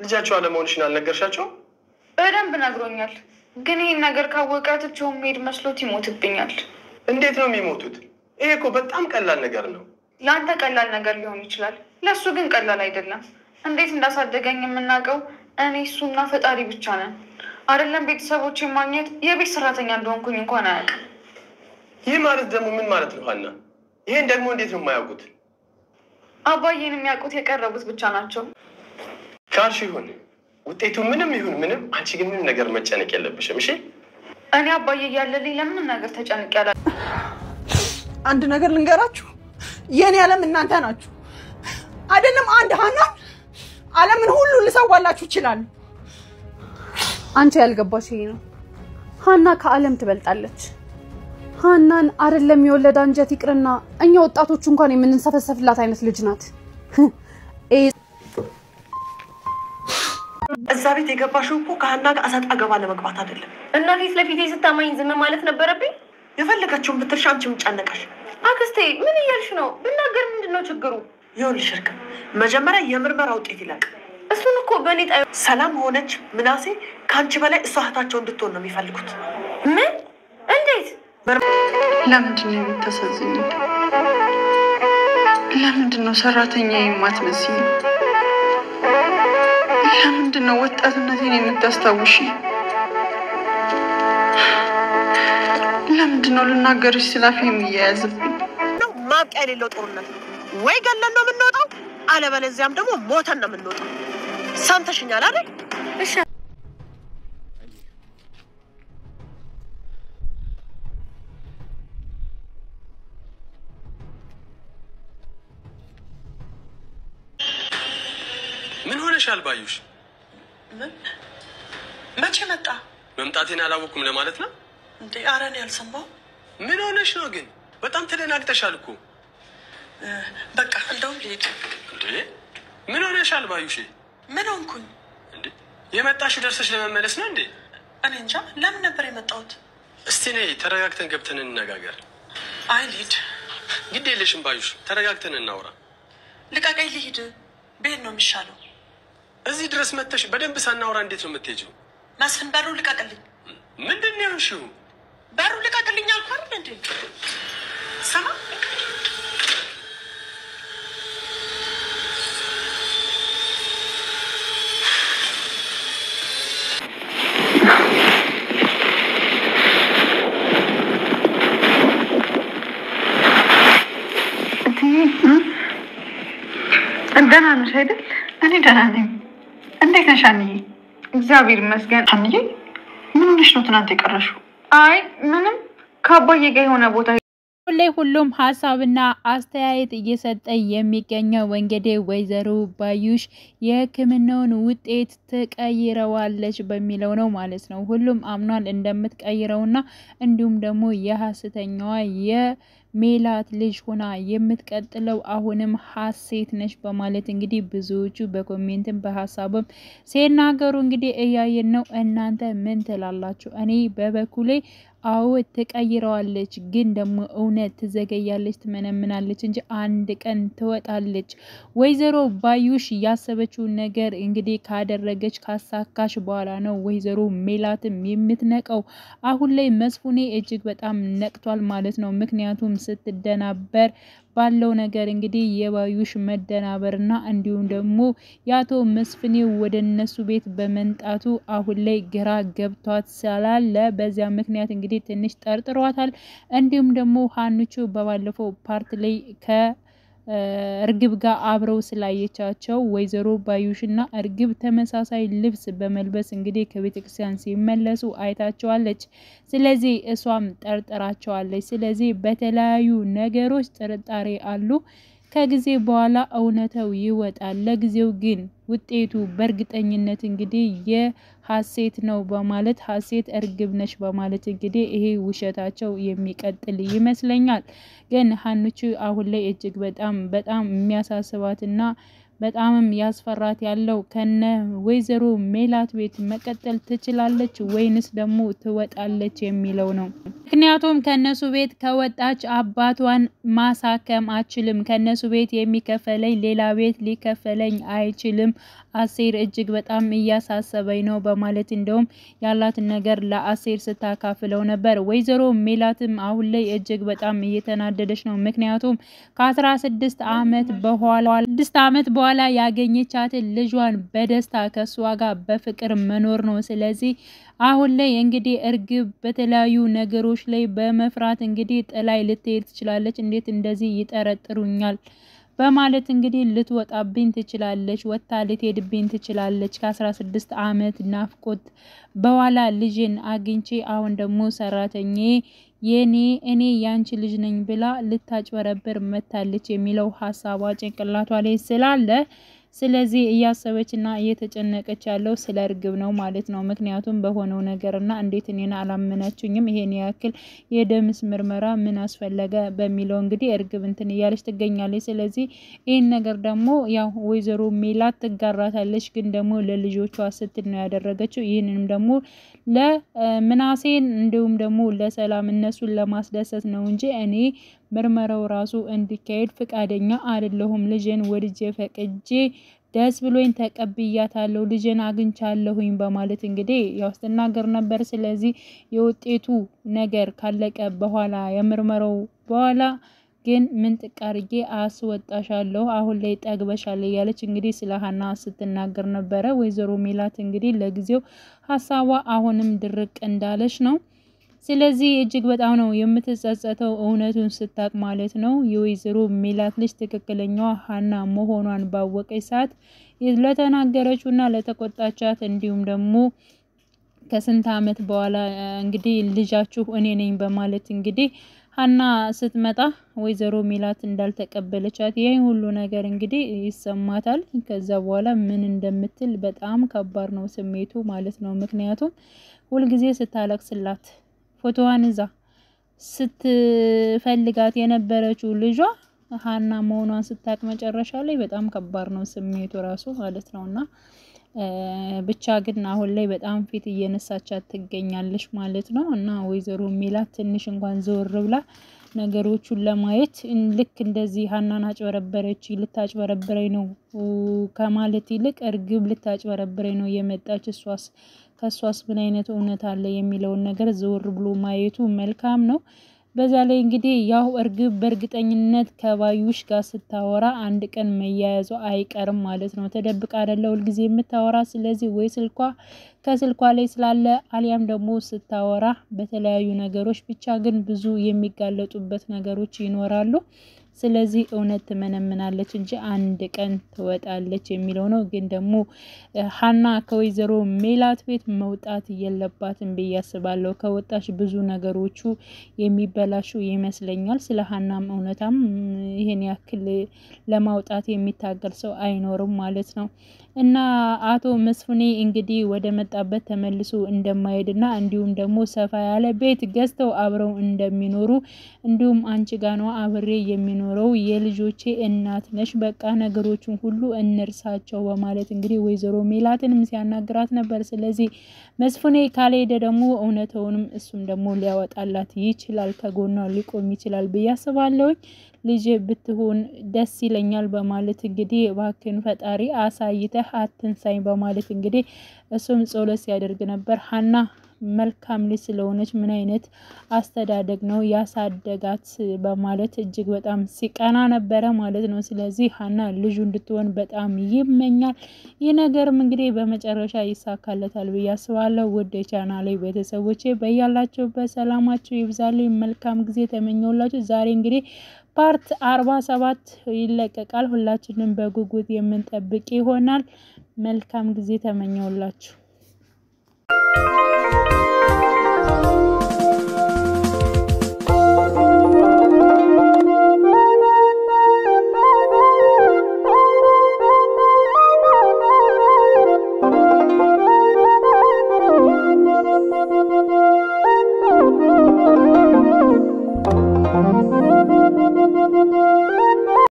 ልጃቸው አለመሆንሽን አልነገርሻቸው? በደንብ ነግሮኛል። ግን ይሄን ነገር ካወቃትቸው ሄድ መስሎት ይሞትብኛል። እንዴት ነው የሚሞቱት? ይሄ እኮ በጣም ቀላል ነገር ነው። ለአንተ ቀላል ነገር ሊሆን ይችላል፣ ለሱ ግን ቀላል አይደለም። እንዴት እንዳሳደገኝ የምናውቀው እኔ እሱና ፈጣሪ ብቻ ነን። አይደለም ቤተሰቦች ማግኘት የቤት ሰራተኛ እንደሆንኩኝ እንኳን አያውቅም። ይህ ማለት ደግሞ ምን ማለት ነው ሀና? ይሄን ደግሞ እንዴት ነው የማያውቁት? አባዬን የሚያውቁት የቀረቡት ብቻ ናቸው። ካልሽ ይሁን፣ ውጤቱ ምንም ይሁን ምንም፣ አንቺ ግን ምንም ነገር መጨነቅ የለብሽም። እሺ? እኔ አባዬ እያለልኝ ለምንም ነገር ተጨንቅ ያለ አንድ ነገር ልንገራችሁ፣ የኔ ዓለም እናንተ ናችሁ። አይደለም አንድ ሀናን ዓለምን ሁሉ ልሰዋላችሁ ይችላል። አንቺ ያልገባሽ ይሄ ነው። ሀና ከዓለም ትበልጣለች። ሀናን አይደለም የወለደ አንጀት ይቅርና እኛ ወጣቶቹ እንኳን የምንሰፈሰፍላት አይነት ልጅ ናት። እዛ ቤት የገባሽው እኮ ከሀና ጋር አሳጣ ገባ ለመግባት አይደለም። እና ፊት ለፊት ስታማኝ ዝም ማለት ነበረብኝ? የፈለጋችሁን ብትልሽ አንቺም ጨነቀሽ። አክስቴ ምን እያልሽ ነው? ብናገር ምንድነው ችግሩ? ይኸውልሽ እርግብ፣ መጀመሪያ የምርመራ ውጤት ይላቅ። እሱን እኮ በእኔ ጣይ ሰላም ሆነች ምናሴ ከአንቺ በላይ እሷ እህታቸው እንድትሆን ነው የሚፈልጉት። ምን? እንዴት? ለምንድን ነው የምታሳዝኝ? ለምንድን ነው ሰራተኛ የማትመስኝ? ለምንድን ነው ወጣትነቴን የምታስታውሺ? ለምንድን ነው ልናገርሽ ስላፊ የሚያያዝብኝ? ነው ማብቂያ የሌለው ጦርነት ነው። ወይ ገለን ነው የምንወጣው፣ አለበለዚያም ደግሞ ሞተን ነው የምንወጣው። ሰምተሽኛል አይደል? እሺ ምን ሆነሻል ባዩሽ? ምን? መቼ መጣ? መምጣቴን አላወኩም ለማለት ነው እንዴ? ኧረ እኔ አልሰማሁም። ምን ሆነሽ ነው ግን? በጣም ተደናግጠሻል እኮ። በቃ እንደውም ልሂድ። እንዴ ምን ሆነሻል ባዩሽ? ምን ሆንኩኝ? እንዴ የመጣሽው ደርሰሽ ለመመለስ ነው እንዴ? እኔ እንጃ ለምን ነበር የመጣሁት? እስቲ ነይ ተረጋግተን ገብተን እንነጋገር። አይ ልሂድ። ግድ የለሽም ባዩሽ፣ ተረጋግተን እናውራ። ልቀቀኝ ልሂድ። ቤት ነው የሚሻለው። እዚህ ድረስ መጥተሽ በደንብ ሳናውራ እንዴት ነው የምትሄጂው? መስፍን በሩ ልቀቅልኝ። ምንድን ነው ያልሽው? በሩ ልቀቅልኝ አልኩህ አይደል እንዴ? ሰማ ደህና ነሽ አይደል? እኔ ደህና ነኝ። እንዴት ነሽ አንዬ? እግዚአብሔር ይመስገን። አንዬ ምን ሆነሽ ነው ትናንት የቀረሽው? አይ ምንም፣ ከአባዬ ጋር የሆነ ቦታ ሁሉም ሀሳብና አስተያየት እየሰጠ የሚገኘው እንግዲህ ወይዘሮ ባዩሽ የሕክምናውን ውጤት ትቀይረዋለች በሚለው ነው ማለት ነው። ሁሉም አምኗል እንደምትቀይረውና እንዲሁም ደግሞ የሐሰተኛዋ የሜላት ልጅ ሆና የምትቀጥለው አሁንም ሀሴት ነች በማለት እንግዲህ ብዙዎቹ በኮሜንትም በሀሳብም ሲናገሩ እንግዲህ እያየን ነው። እናንተ ምን ትላላችሁ? እኔ በበኩሌ አዎ ትቀይረዋለች፣ ግን ደግሞ እውነት ትዘገያለች፣ ትመነምናለች እንጂ አንድ ቀን ትወጣለች። ወይዘሮ ባዩሽ ያሰበችውን ነገር እንግዲህ ካደረገች ካሳካሽ በኋላ ነው ወይዘሮ ሜላትም የምትነቀው። አሁን ላይ መስፍኔ እጅግ በጣም ነቅቷል ማለት ነው። ምክንያቱም ስትደናበር ባለው ነገር እንግዲህ የባዩሽ መደናበርና እንዲሁም ደግሞ ያቶ መስፍኔ ወደ እነሱ ቤት በመንጣቱ አሁን ላይ ግራ ገብቷት ስላለ በዚያ ምክንያት እንግዲህ ትንሽ ጠርጥሯታል። እንዲሁም ደግሞ ሀንቹ በባለፈው ፓርት ላይ ከእርግብ ጋር አብረው ስላየቻቸው ወይዘሮ ባዩሽና እርግብ ተመሳሳይ ልብስ በመልበስ እንግዲህ ከቤተክርስቲያን ሲመለሱ አይታቸዋለች። ስለዚህ እሷም ጠርጥራቸዋለች። ስለዚህ በተለያዩ ነገሮች ጥርጣሬ አሉ። ከጊዜ በኋላ እውነታው ይወጣል። ለጊዜው ግን ውጤቱ በእርግጠኝነት እንግዲህ የሀሴት ነው በማለት ሀሴት እርግብ ነች በማለት እንግዲህ ይሄ ውሸታቸው የሚቀጥል ይመስለኛል። ግን ሀንቹ አሁን ላይ እጅግ በጣም የሚያሳስባትና በጣምም ያስፈራት ያለው ከነ ወይዘሮ ሜላት ቤት መቀጠል ትችላለች ወይንስ ደግሞ ትወጣለች የሚለው ነው። ምክንያቱም ከነሱ ቤት ከወጣች አባቷን ማሳከም አችልም። ከነሱ ቤት የሚከፈለኝ ሌላ ቤት ሊከፈለኝ አይችልም። አሴር እጅግ በጣም እያሳሰበኝ ነው በማለት እንደውም ያላትን ነገር ለአሴር ስታካፍለው ነበር። ወይዘሮ ሜላትም አሁን ላይ እጅግ በጣም እየተናደደች ነው። ምክንያቱም ከ16 ዓመት በኋላ ያገኘቻትን ልጇን በደስታ ከሷ ጋር በፍቅር መኖር ነው። ስለዚህ አሁን ላይ እንግዲህ እርግብ በተለያዩ ነገሮች ላይ በመፍራት እንግዲህ ጥላይ ልትሄድ ትችላለች። እንዴት እንደዚህ ይጠረጥሩኛል በማለት እንግዲህ ልትወጣብኝ ትችላለች፣ ወጣ ልትሄድብኝ ትችላለች። ከ16 ዓመት ናፍቆት በኋላ ልጅን አግኝቼ አሁን ደግሞ ሰራተኛዬ እኔ ያንቺ ልጅ ነኝ ብላ ልታጭበረብር መታለች የሚለው ሐሳቧ ጭንቅላቷ ላይ ስላለ ስለዚህ እያሰበችና እየተጨነቀች ያለው ስለ እርግብ ነው ማለት ነው። ምክንያቱም በሆነው ነገርና እንዴት እኔን አላመናችሁኝም ይሄን ያክል የደምስ ምርመራ ምን አስፈለገ በሚለው እንግዲህ እርግብ እንትን እያለች ትገኛለች። ስለዚህ ይሄን ነገር ደግሞ ያው ወይዘሮ ሜላት ትጋራታለች፣ ግን ደግሞ ለልጆቿ ስትል ነው ያደረገችው። ይህንንም ደግሞ ለምናሴን እንዲሁም ደግሞ ለሰላም እነሱን ለማስደሰት ነው እንጂ እኔ ምርመራው ራሱ እንዲካሄድ ፍቃደኛ አይደለሁም። ልጄን ወድጄ ፈቅጄ ደስ ብሎኝ ተቀብያታለሁ፣ ልጄን አግኝቻለሁኝ በማለት እንግዲህ ያው ስትናገር ነበር። ስለዚህ የውጤቱ ነገር ካለቀ በኋላ የምርመራው በኋላ ግን ምን ጥቃርጌ አስወጣሻለሁ፣ አሁን ላይ ጠግበሻል እያለች እንግዲህ ስለ ሀና ስትናገር ነበረ። ወይዘሮ ሜላት እንግዲህ ለጊዜው ሀሳቧ አሁንም ድርቅ እንዳለች ነው። ስለዚህ እጅግ በጣም ነው የምትጸጸተው እውነቱን ስታቅ ማለት ነው። የወይዘሮ ሜላት ልጅ ትክክለኛዋ ሀና መሆኗን ባወቀች ሰዓት ለተናገረችውና ለተቆጣቻት እንዲሁም ደግሞ ከስንት ዓመት በኋላ እንግዲህ ልጃችሁ እኔ ነኝ በማለት እንግዲህ ሀና ስትመጣ ወይዘሮ ሜላት እንዳልተቀበለቻት ይሄን ሁሉ ነገር እንግዲህ ይሰማታል። ከዛ በኋላ ምን እንደምትል በጣም ከባድ ነው ስሜቱ ማለት ነው። ምክንያቱም ሁልጊዜ ስታለቅስላት ፎቶዋን እዛ ስትፈልጋት የነበረችው ልጇ ሀና መሆኗን ስታቅ መጨረሻ ላይ በጣም ከባድ ነው ስሜቱ ራሱ ማለት ነውና ብቻ ግን አሁን ላይ በጣም ፊት እየነሳቻት ትገኛለች ማለት ነው። እና ወይዘሮ ሜላት ትንሽ እንኳን ዘወር ብላ ነገሮቹን ለማየት ልክ እንደዚህ ሀናን አጭበረበረች ልታጭበረብረኝ ነው ከማለት ይልቅ እርግብ ልታጭበረብረኝ ነው የመጣች ከሷስ ምን አይነት እውነት አለ የሚለውን ነገር ዘወር ብሎ ማየቱ መልካም ነው። በዛ ላይ እንግዲህ ያው እርግብ በእርግጠኝነት ከባዩሽ ጋር ስታወራ አንድ ቀን መያያዙ አይቀርም ማለት ነው። ተደብቃ አይደለ ሁልጊዜ የምታወራ። ስለዚህ ወይ ከስልኳ ላይ ስላለ አሊያም ደግሞ ስታወራ በተለያዩ ነገሮች ብቻ ግን ብዙ የሚጋለጡበት ነገሮች ይኖራሉ። ስለዚህ እውነት ትመነምናለች እንጂ አንድ ቀን ትወጣለች የሚለው ነው። ግን ደግሞ ሀና ከወይዘሮ ሜላት ቤት መውጣት የለባትም ብዬ አስባለሁ። ከወጣች ብዙ ነገሮቹ የሚበላሹ ይመስለኛል። ስለ ሀናም እውነታም ይሄን ያክል ለማውጣት የሚታገል ሰው አይኖርም ማለት ነው። እና አቶ መስፍኔ እንግዲህ ወደ መጣበት ተመልሶ እንደማይሄድና እንዲሁም ደግሞ ሰፋ ያለ ቤት ገዝተው አብረው እንደሚኖሩ እንዲሁም አንቺ ጋር ነው አብሬ የሚኖረው የልጆቼ እናት ነሽ፣ በቃ ነገሮችን ሁሉ እንርሳቸው በማለት እንግዲህ ወይዘሮ ሜላትንም ሲያናግራት ነበር። ስለዚህ መስፍኔ ካልሄደ ደግሞ እውነታውንም እሱም ደግሞ ሊያወጣላት ይችላል፣ ከጎኗ ሊቆም ይችላል ብዬ አስባለሁ። ልጅ ብትሆን ደስ ይለኛል በማለት እንግዲህ እባክህን ፈጣሪ አሳይተህ አትንሳኝ በማለት እንግዲህ እሱም ጸሎት ሲያደርግ ነበር። ሀና መልካም ልጅ ስለሆነች ምን አይነት አስተዳደግ ነው ያሳደጋት በማለት እጅግ በጣም ሲቀና ነበረ ማለት ነው። ስለዚህ ሀና ልጁ እንድትሆን በጣም ይመኛል። ይህ ነገርም እንግዲህ በመጨረሻ ይሳካለታል ብዬ አስባለሁ። ውድ የቻናሌ ቤተሰቦቼ በያላችሁበት ሰላማችሁ ይብዛልኝ። መልካም ጊዜ ተመኘሁላችሁ። ዛሬ እንግዲህ ፓርት 47 ይለቀቃል። ሁላችንም በጉጉት የምንጠብቅ ይሆናል። መልካም ጊዜ ተመኘሁላችሁ።